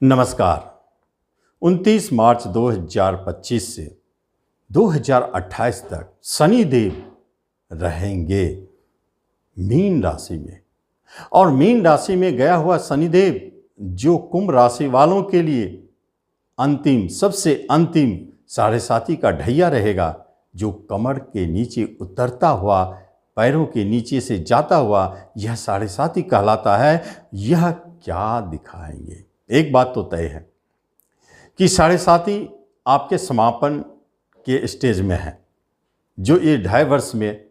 नमस्कार। 29 मार्च 2025 से 2028 तक शनिदेव रहेंगे मीन राशि में। और मीन राशि में गया हुआ शनिदेव जो कुंभ राशि वालों के लिए सबसे अंतिम 7.5 का ढैया रहेगा, जो कमर के नीचे उतरता हुआ पैरों के नीचे से जाता हुआ यह 7.5 कहलाता है। यह क्या दिखाएंगे? एक बात तो तय है कि 7.5 आपके समापन के स्टेज में है, जो ये 2.5 वर्ष में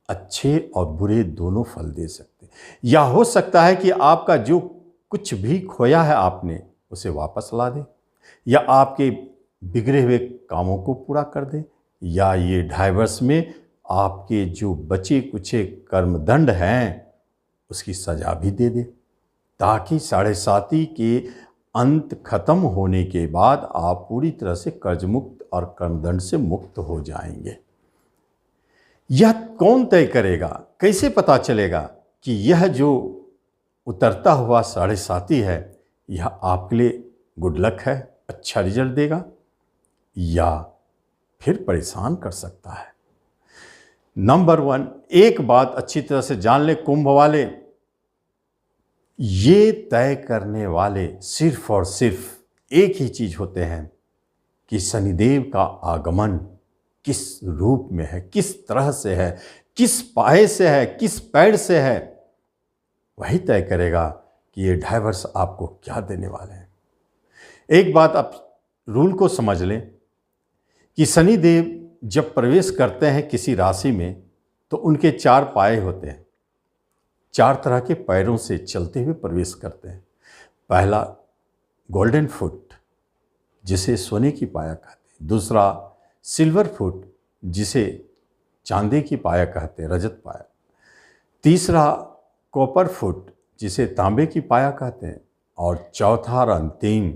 अच्छे और बुरे दोनों फल दे सकते हैं। या हो सकता है कि आपका जो कुछ भी खोया है आपने उसे वापस ला दे, या आपके बिगड़े हुए कामों को पूरा कर दे, या ये 2.5 वर्ष में आपके जो बचे कुचे कर्मदंड हैं उसकी सजा भी दे दे, ताकि 7.5 के अंत खत्म होने के बाद आप पूरी तरह से कर्ज मुक्त और कर्मदंड से मुक्त हो जाएंगे। यह कौन तय करेगा? कैसे पता चलेगा कि यह जो उतरता हुआ 7.5 है यह आपके लिए गुड लक है, अच्छा रिजल्ट देगा, या फिर परेशान कर सकता है? नंबर 1, एक बात अच्छी तरह से जान ले कुंभ वाले, ये तय करने वाले सिर्फ और सिर्फ एक ही चीज होते हैं कि शनिदेव का आगमन किस रूप में है, किस तरह से है, किस पाए से है, किस पैर से है। वही तय करेगा कि ये 2.5 वर्ष आपको क्या देने वाले हैं। एक बात आप रूल को समझ लें कि शनिदेव जब प्रवेश करते हैं किसी राशि में तो उनके 4 पाए होते हैं। 4 तरह के पैरों से चलते हुए प्रवेश करते हैं। पहला गोल्डन फुट, जिसे सोने की पाया कहते हैं। दूसरा सिल्वर फुट, जिसे चांदी की पाया कहते हैं, रजत पाया। तीसरा कॉपर फुट, जिसे तांबे की पाया कहते हैं। और चौथा और अंतिम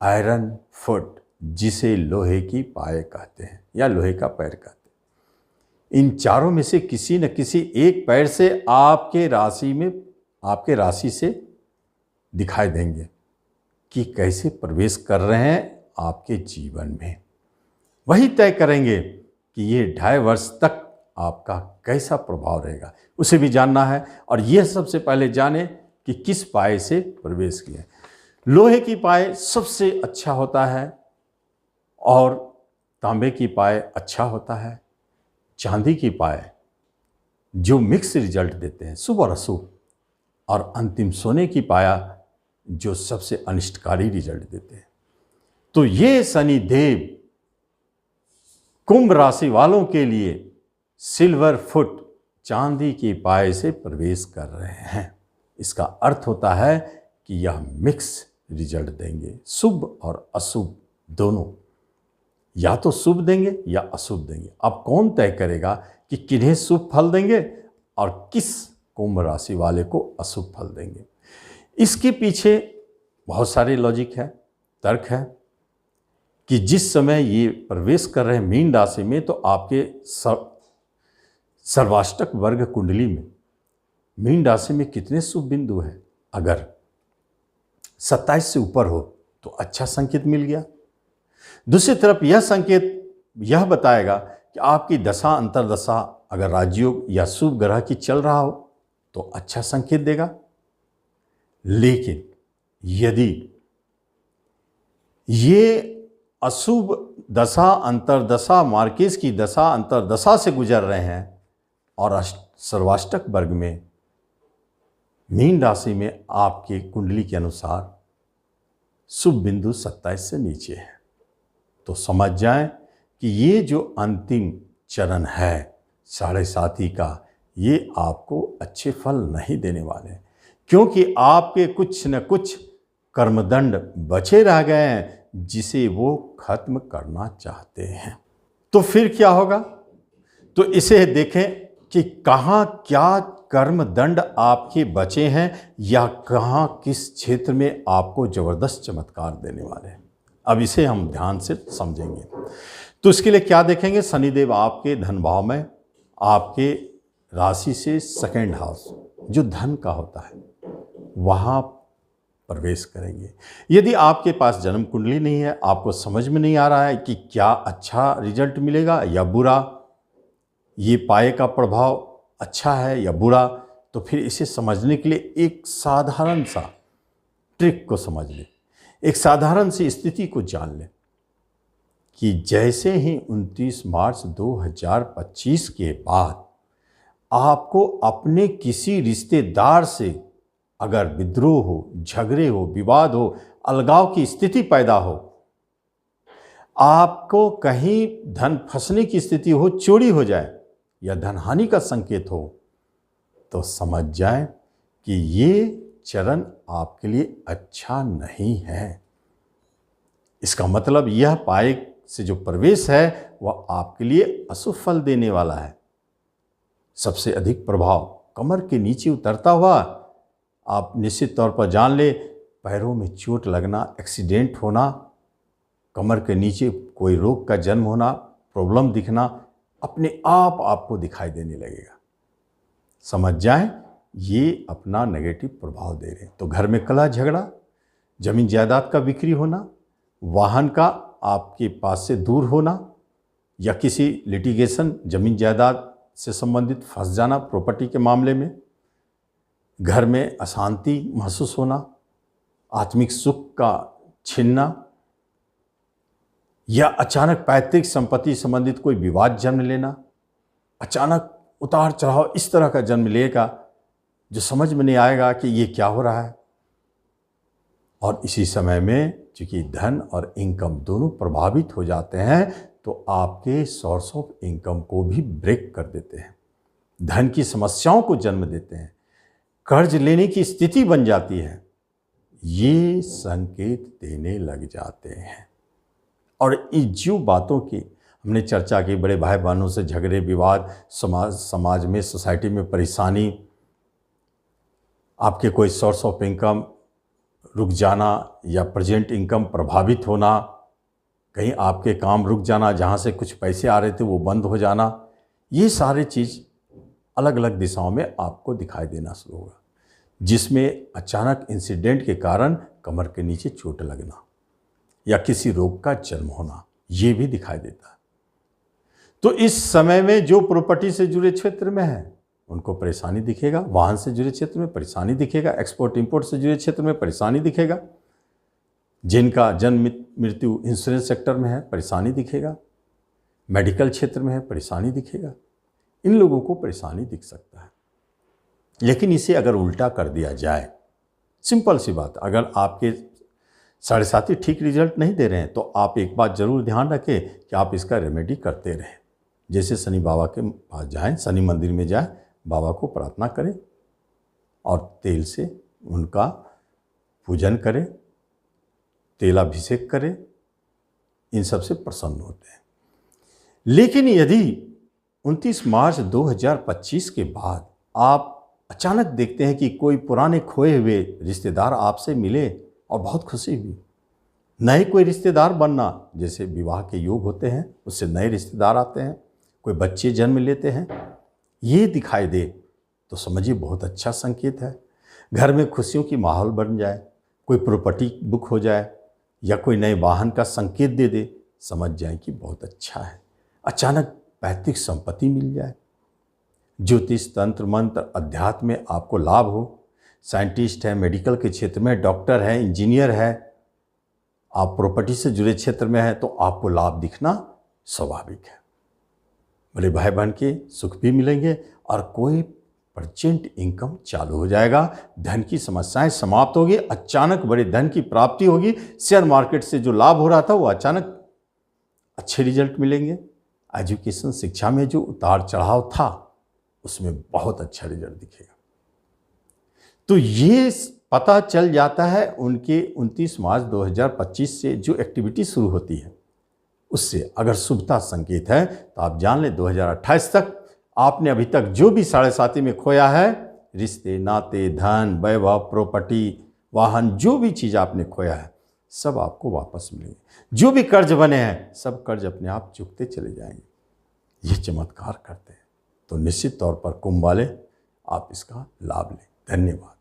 आयरन फुट, जिसे लोहे की पाए कहते हैं या लोहे का पैर कहते हैं। इन चारों में से किसी न किसी एक पैर से आपके राशि से दिखाई देंगे कि कैसे प्रवेश कर रहे हैं आपके जीवन में। वही तय करेंगे कि ये 2.5 वर्ष तक आपका कैसा प्रभाव रहेगा, उसे भी जानना है। और यह सबसे पहले जाने कि किस पाए से प्रवेश किया। लोहे की पाए सबसे अच्छा होता है और तांबे की पाए अच्छा होता है। चांदी की पाए जो मिक्स रिजल्ट देते हैं, शुभ और अशुभ। और अंतिम सोने की पाया जो सबसे अनिष्टकारी रिजल्ट देते हैं। तो ये शनि देव कुंभ राशि वालों के लिए सिल्वर फुट, चांदी की पाए से प्रवेश कर रहे हैं। इसका अर्थ होता है कि यह मिक्स रिजल्ट देंगे, शुभ और अशुभ दोनों। या तो शुभ देंगे या अशुभ देंगे। अब कौन तय करेगा कि किन्हें शुभ फल देंगे और किस कुंभ राशि वाले को अशुभ फल देंगे? इसके पीछे बहुत सारे लॉजिक है, तर्क है कि जिस समय ये प्रवेश कर रहे हैं मीन राशि में, तो आपके सर्वाष्टक वर्ग कुंडली में मीन राशि में कितने शुभ बिंदु हैं? अगर 27 से ऊपर हो तो अच्छा संकेत मिल गया। दूसरी तरफ यह संकेत यह बताएगा कि आपकी दशा अंतर्दशा अगर राजयोग या शुभ ग्रह की चल रहा हो तो अच्छा संकेत देगा। लेकिन यदि ये अशुभ दशा अंतर्दशा, मार्केज की दशा अंतर्दशा से गुजर रहे हैं और सर्वाष्टक वर्ग में मीन राशि में आपके कुंडली के अनुसार शुभ बिंदु 27 से नीचे है, तो समझ जाएं कि ये जो अंतिम चरण है 7.5 का, ये आपको अच्छे फल नहीं देने वाले, क्योंकि आपके कुछ न कुछ कर्मदंड बचे रह गए हैं जिसे वो खत्म करना चाहते हैं। तो फिर क्या होगा? तो इसे देखें कि कहाँ क्या कर्मदंड आपके बचे हैं, या कहाँ किस क्षेत्र में आपको जबरदस्त चमत्कार देने वाले हैं। अब इसे हम ध्यान से समझेंगे। तो इसके लिए क्या देखेंगे? शनिदेव आपके धन भाव में, आपके राशि से सेकंड हाउस जो धन का होता है, वहाँ प्रवेश करेंगे। यदि आपके पास जन्म कुंडली नहीं है, आपको समझ में नहीं आ रहा है कि क्या अच्छा रिजल्ट मिलेगा या बुरा, ये पाए का प्रभाव अच्छा है या बुरा, तो फिर इसे समझने के लिए एक साधारण सा ट्रिक को समझ लें, एक साधारण सी स्थिति को जान लें कि जैसे ही 29 मार्च 2025 के बाद आपको अपने किसी रिश्तेदार से अगर विद्रोह हो, झगड़े हो, विवाद हो, अलगाव की स्थिति पैदा हो, आपको कहीं धन फंसने की स्थिति हो, चोरी हो जाए या धन हानि का संकेत हो, तो समझ जाएं कि ये चरण आपके लिए अच्छा नहीं है। इसका मतलब यह पाए से जो प्रवेश है वह आपके लिए अशुभ फल देने वाला है। सबसे अधिक प्रभाव कमर के नीचे उतरता हुआ आप निश्चित तौर पर जान ले, पैरों में चोट लगना, एक्सीडेंट होना, कमर के नीचे कोई रोग का जन्म होना, प्रॉब्लम दिखना अपने आप आपको दिखाई देने लगेगा। समझ जाएं ये अपना नेगेटिव प्रभाव दे रहे हैं। तो घर में कलह झगड़ा, जमीन जायदाद का बिक्री होना, वाहन का आपके पास से दूर होना या किसी लिटिगेशन जमीन जायदाद से संबंधित फंस जाना प्रॉपर्टी के मामले में, घर में अशांति महसूस होना, आत्मिक सुख का छीनना या अचानक पैतृक संपत्ति संबंधित कोई विवाद जन्म लेना, अचानक उतार चढ़ाव इस तरह का जन्म लेगा जो समझ में नहीं आएगा कि ये क्या हो रहा है। और इसी समय में चूंकि धन और इनकम दोनों प्रभावित हो जाते हैं तो आपके सोर्स ऑफ इनकम को भी ब्रेक कर देते हैं, धन की समस्याओं को जन्म देते हैं, कर्ज लेने की स्थिति बन जाती है। ये संकेत देने लग जाते हैं। और इस जो बातों की हमने चर्चा की, बड़े भाई बहनों से झगड़े विवाद, समाज में सोसाइटी में परेशानी, आपके कोई सोर्स ऑफ इनकम रुक जाना या प्रेजेंट इनकम प्रभावित होना, कहीं आपके काम रुक जाना, जहाँ से कुछ पैसे आ रहे थे वो बंद हो जाना, ये सारी चीज़ अलग अलग दिशाओं में आपको दिखाई देना शुरू होगा, जिसमें अचानक इंसिडेंट के कारण कमर के नीचे चोट लगना या किसी रोग का जन्म होना, ये भी दिखाई देता है। तो इस समय में जो प्रॉपर्टी से जुड़े क्षेत्र में है उनको परेशानी दिखेगा, वाहन से जुड़े क्षेत्र में परेशानी दिखेगा, एक्सपोर्ट इंपोर्ट से जुड़े क्षेत्र में परेशानी दिखेगा, जिनका जन्म मृत्यु इंश्योरेंस सेक्टर में है परेशानी दिखेगा, मेडिकल क्षेत्र में है परेशानी दिखेगा, इन लोगों को परेशानी दिख सकता है। लेकिन इसे अगर उल्टा कर दिया जाए, सिंपल सी बात, अगर आपके साढ़े साथी ठीक रिजल्ट नहीं दे रहे हैं तो आप एक बात जरूर ध्यान रखें कि आप इसका रेमेडी करते रहें। जैसे शनि बाबा के पास जाएं, शनि मंदिर में जाएं, बाबा को प्रार्थना करें और तेल से उनका पूजन करें, तेलाभिषेक करें, इन सब से प्रसन्न होते हैं। लेकिन यदि 29 मार्च 2025 के बाद आप अचानक देखते हैं कि कोई पुराने खोए हुए रिश्तेदार आपसे मिले और बहुत खुशी हुई, नए कोई रिश्तेदार बनना, जैसे विवाह के योग होते हैं उससे नए रिश्तेदार आते हैं, कोई बच्चे जन्म लेते हैं, ये दिखाई दे तो समझिए बहुत अच्छा संकेत है। घर में खुशियों की माहौल बन जाए, कोई प्रॉपर्टी बुक हो जाए या कोई नए वाहन का संकेत दे दे, समझ जाए कि बहुत अच्छा है। अचानक पैतृक संपत्ति मिल जाए, ज्योतिष तंत्र मंत्र अध्यात्म में आपको लाभ हो, साइंटिस्ट है, मेडिकल के क्षेत्र में डॉक्टर है, इंजीनियर है, आप प्रॉपर्टी से जुड़े क्षेत्र में है तो आपको लाभ दिखना स्वाभाविक है। बड़े भाई बहन के सुख भी मिलेंगे और कोई परसेंट इनकम चालू हो जाएगा, धन की समस्याएं समाप्त होगी, अचानक बड़े धन की प्राप्ति होगी, शेयर मार्केट से जो लाभ हो रहा था वो अचानक अच्छे रिजल्ट मिलेंगे, एजुकेशन शिक्षा में जो उतार चढ़ाव था उसमें बहुत अच्छा रिजल्ट दिखेगा। तो ये पता चल जाता है उनके 29 मार्च 2025 से जो एक्टिविटी शुरू होती है उससे। अगर शुभता संकेत है तो आप जान लें 2028 तक आपने अभी तक जो भी साढ़े साथी में खोया है, रिश्ते नाते, धन, वैभव, प्रॉपर्टी, वाहन, जो भी चीज़ आपने खोया है सब आपको वापस मिलेंगे। जो भी कर्ज बने हैं सब कर्ज अपने आप चुकते चले जाएंगे। ये चमत्कार करते हैं। तो निश्चित तौर पर कुंभ वाले आप इसका लाभ लें। धन्यवाद।